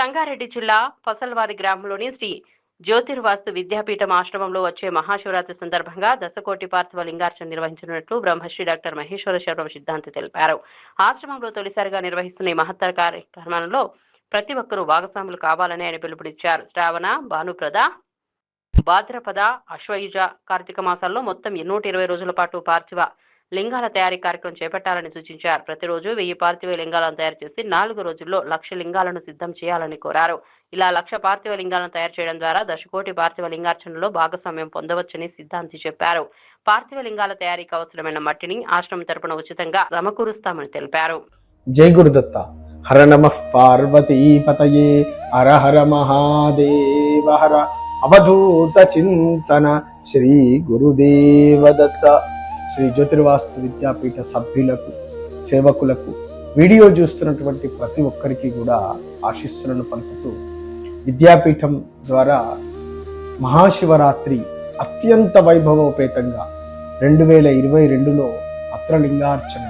సంగారెడ్డి జిల్లా పసల్వాది గ్రామంలోని శ్రీ జ్యోతిర్వాస్తు విద్యాపీఠం ఆశ్రమంలో వచ్చే మహాశివరాత్రి సందర్భంగా దశకోటి పార్థివ లింగార్చన నిర్వహించనున్నట్లు బ్రహ్మశ్రీ డాక్టర్ మహేశ్వర శర్మ సిద్ధాంతి తెలిపారు. ఆశ్రమంలో తొలిసారిగా నిర్వహిస్తున్న ఈ మహత్తర కార్యక్రమంలో ప్రతి ఒక్కరూ భాగస్వాములు కావాలని ఆయన పిలుపునిచ్చారు. శ్రావణ, భానుప్రద, భాద్రపద, అశ్వయుజ, కార్తీక మాసాల్లో మొత్తం 120 రోజుల పాటు పార్థివ లింగాల తయారీ కార్యక్రమం చేపట్టాలని సూచించారు. ప్రతిరోజు 1000 పార్థివ లింగాలను తయారు చేసి 4 రోజుల్లో 1,00,000 లింగాలను సిద్ధం చేయాలని కోరారు. ఇలా 1,00,000 పార్థివ లింగాలను తయారు చేయడం ద్వారా దశకోటి పార్థివ లింగార్చనలో భాగస్వామ్యం పొందవచ్చని సిద్ధాంతి చెప్పారు. పార్థివ లింగాల తయారీకి అవసరమైన మట్టిని ఆశ్రమం తరపున ఉచితంగా సమకూరుస్తామని తెలిపారు. జై గురుదత్త. హర నమః పార్వతీపతయే హర హర మహాదేవ హర. అవధూత చింతన శ్రీ గురుదేవదత్త. శ్రీ జ్యోతిర్వాస్తు విద్యాపీఠ సభ్యులకు, సేవకులకు, వీడియో చూస్తున్నటువంటి ప్రతి ఒక్కరికి కూడా ఆశీస్సులను పలుకుతూ, విద్యాపీఠం ద్వారా మహాశివరాత్రి అత్యంత వైభవోపేతంగా 2022లో పత్రలింగార్చన,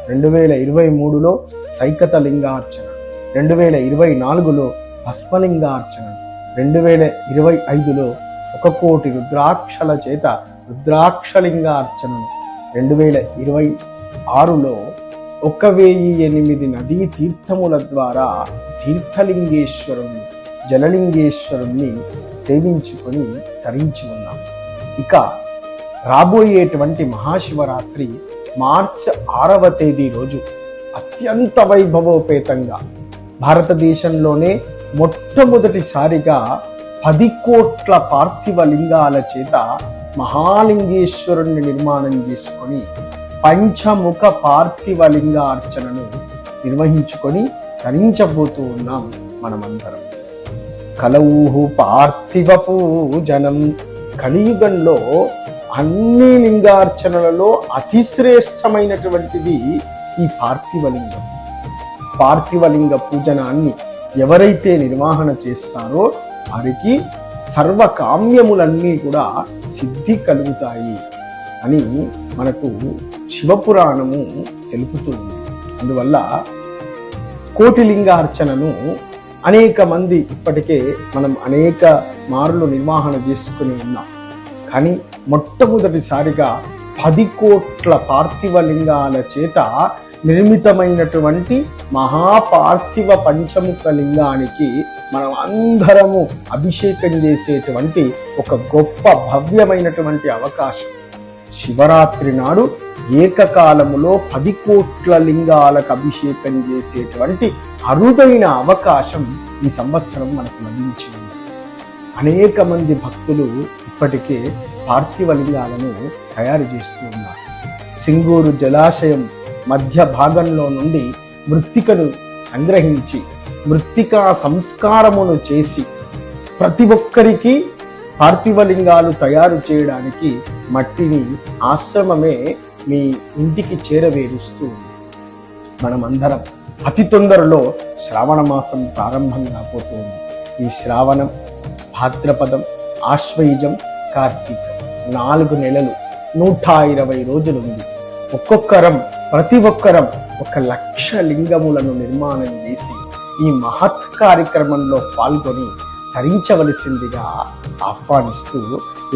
2023లో సైకత లింగార్చన, 2024లో భస్మలింగార్చన, 2025లో 1 కోటి రుద్రాక్షల చేత రుద్రాక్షలింగార్చనను, 2026లో 1008 నదీ తీర్థముల ద్వారా తీర్థలింగేశ్వరుణ్ణి, జలలింగేశ్వరుణ్ణి సేవించుకొని తరించి ఉన్నాం. ఇక రాబోయేటువంటి మహాశివరాత్రి మార్చి 6వ తేదీ రోజు అత్యంత వైభవోపేతంగా భారతదేశంలోనే మొట్టమొదటిసారిగా 10 కోట్ల పార్థివ లింగాల చేత మహాలింగేశ్వరుణ్ణి నిర్మాణం చేసుకొని పంచముఖ పార్థివ లింగార్చనను నిర్వహించుకొని ధరించబోతూ ఉన్నాం మనమందరం. కలౌహు పార్థివ పూజనం. కలియుగంలో అన్ని లింగార్చనలలో అతి శ్రేష్టమైనటువంటిది ఈ పార్థివలింగం. పార్థివలింగ పూజనాన్ని ఎవరైతే నిర్వహణ చేస్తారో వారికి సర్వకామ్యములన్నీ కూడా సిద్ధి కలుగుతాయి అని మనకు శివపురాణము తెలుపుతుంది. అందువల్ల కోటిలింగార్చనను అనేక మంది ఇప్పటికే మనం అనేక మార్లు నిర్వహణ చేసుకుని ఉన్నాం. కానీ మొట్టమొదటిసారిగా 10 కోట్ల పార్థివ లింగాల చేత నిర్మితమైనటువంటి మహాపార్థివ పంచముఖ లింగానికి మనం అందరము అభిషేకం చేసేటువంటి ఒక గొప్ప భవ్యమైనటువంటి అవకాశం. శివరాత్రి నాడు ఏకకాలములో 10 కోట్ల లింగాలకు అభిషేకం చేసేటువంటి అరుదైన అవకాశం ఈ సంవత్సరం మనకు లభించింది. అనేక మంది భక్తులు ఇప్పటికే పార్థివ లింగాలను తయారు చేస్తూ ఉన్నారు. సింగూరు జలాశయం మధ్య భాగంలో నుండి మృత్తికను సంగ్రహించి మృత్తికా సంస్కారమును చేసి ప్రతి ఒక్కరికి పార్థివలింగాలు తయారు చేయడానికి మట్టిని ఆశ్రమమే మీ ఇంటికి చేరవేరుస్తూ మనమందరం అతి తొందరలో శ్రావణ మాసం ప్రారంభం కాబోతుంది. ఈ శ్రావణం, భాద్రపదం, ఆశ్వయుజం, కార్తీకం 4 నెలలు 120 రోజులు ఉంది. ప్రతి ఒక్కరం 1,00,000 లింగములను నిర్మాణం చేసి ఈ మహత్ కార్యక్రమంలో పాల్గొని ధరించవలసిందిగా ఆహ్వానిస్తూ,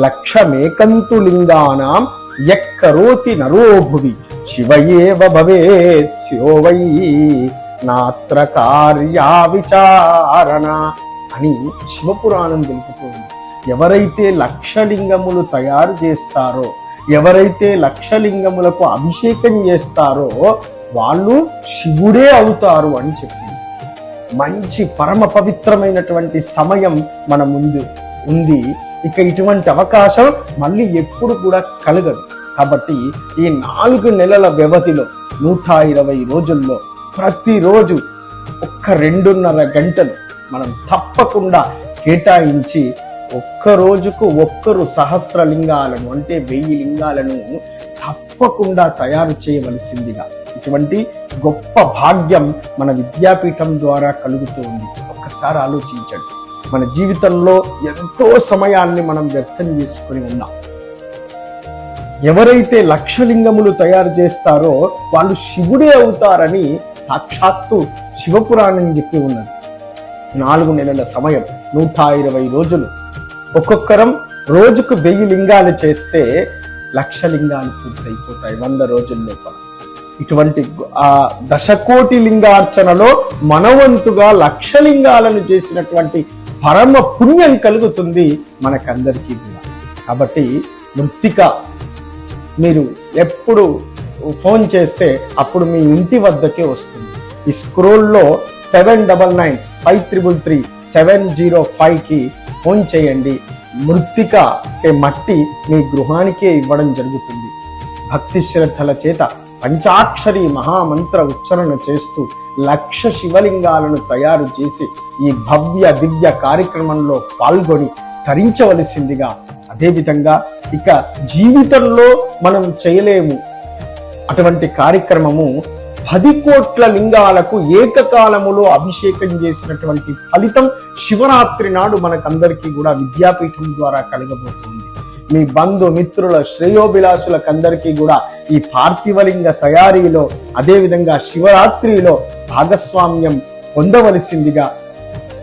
1,00,000మేకంతు లింగానాం యక్కరోతి నరోభువి శివయేవ భవేత్ శివో వై నాత్ర కార్యా విచారణ అని శివపురాణం తెలుపుతుంది. ఎవరైతే 1,00,000 లింగములు తయారు చేస్తారో, ఎవరైతే 1,00,000 లింగములకు అభిషేకం చేస్తారో వాళ్ళు శివుడే అవుతారు అని చెప్పింది. మంచి పరమ పవిత్రమైనటువంటి సమయం మన ముందు ఉంది. ఇక ఇటువంటి అవకాశం మళ్ళీ ఎప్పుడు కూడా కలగదు. కాబట్టి ఈ 4 నెలల వ్యవధిలో 120 రోజుల్లో ప్రతిరోజు 2.5 గంటలు మనం తప్పకుండా కేటాయించి ఒక్క రోజుకు 1 సహస్రలింగాలను అంటే 1000 లింగాలను తప్పకుండా తయారు చేయవలసిందిగా ఇటువంటి గొప్ప భాగ్యం మన విద్యాపీఠం ద్వారా కలుగుతుంది. ఒక్కసారి ఆలోచించండి. మన జీవితంలో ఎంతో సమయాన్ని మనం వ్యర్థం చేసుకుని ఉన్నాం. ఎవరైతే 1,00,000 లింగములు తయారు చేస్తారో వాళ్ళు శివుడే అవుతారని సాక్షాత్తు శివపురాణం చెప్పి ఉన్నది. 4 నెలల సమయం, 120 రోజులు. ఒక్కొక్కరం రోజుకు 1000 లింగాలు చేస్తే 1,00,000 లింగాలు పూర్తయిపోతాయి 100 రోజుల లోపల. ఇటువంటి ఆ దశకోటి లింగార్చనలో మనవంతుగా 1,00,000 లింగాలను చేసినటువంటి పరమ పుణ్యం కలుగుతుంది మనకందరికీ కూడా. కాబట్టి మృత్తిక మీరు ఎప్పుడు ఫోన్ చేస్తే అప్పుడు మీ ఇంటి వద్దకే వస్తుంది. ఈ స్క్రోల్లో 7995333705కి ఫోన్ చేయండి. మృత్తిక మట్టి మీ గృహానికే ఇవ్వడం జరుగుతుంది. భక్తి శ్రద్ధల చేత పంచాక్షరి మహామంత్ర ఉచ్చారణ చేస్తూ 1,00,000 శివలింగాలను తయారు చేసి ఈ భవ్య దివ్య కార్యక్రమంలో పాల్గొని తరించవలసిందిగా. అదేవిధంగా ఇక జీవితంలో మనం చేయలేము అటువంటి కార్యక్రమము 10 కోట్ల లింగాలకు ఏకకాలములో అభిషేకం చేసినటువంటి ఫలితం శివరాత్రి నాడు మనకందరికీ కూడా విద్యాపీఠం ద్వారా కలగబోతుంది. మీ బంధు మిత్రుల శ్రేయోభిలాషులకందరికీ కూడా ఈ పార్థివలింగ తయారీలో అదేవిధంగా శివరాత్రిలో భాగస్వామ్యం పొందవలసిందిగా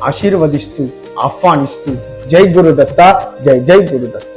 ఆశీర్వదిస్తూ ఆహ్వానిస్తూ జై గురుదత్త, జై జై గురుదత్త.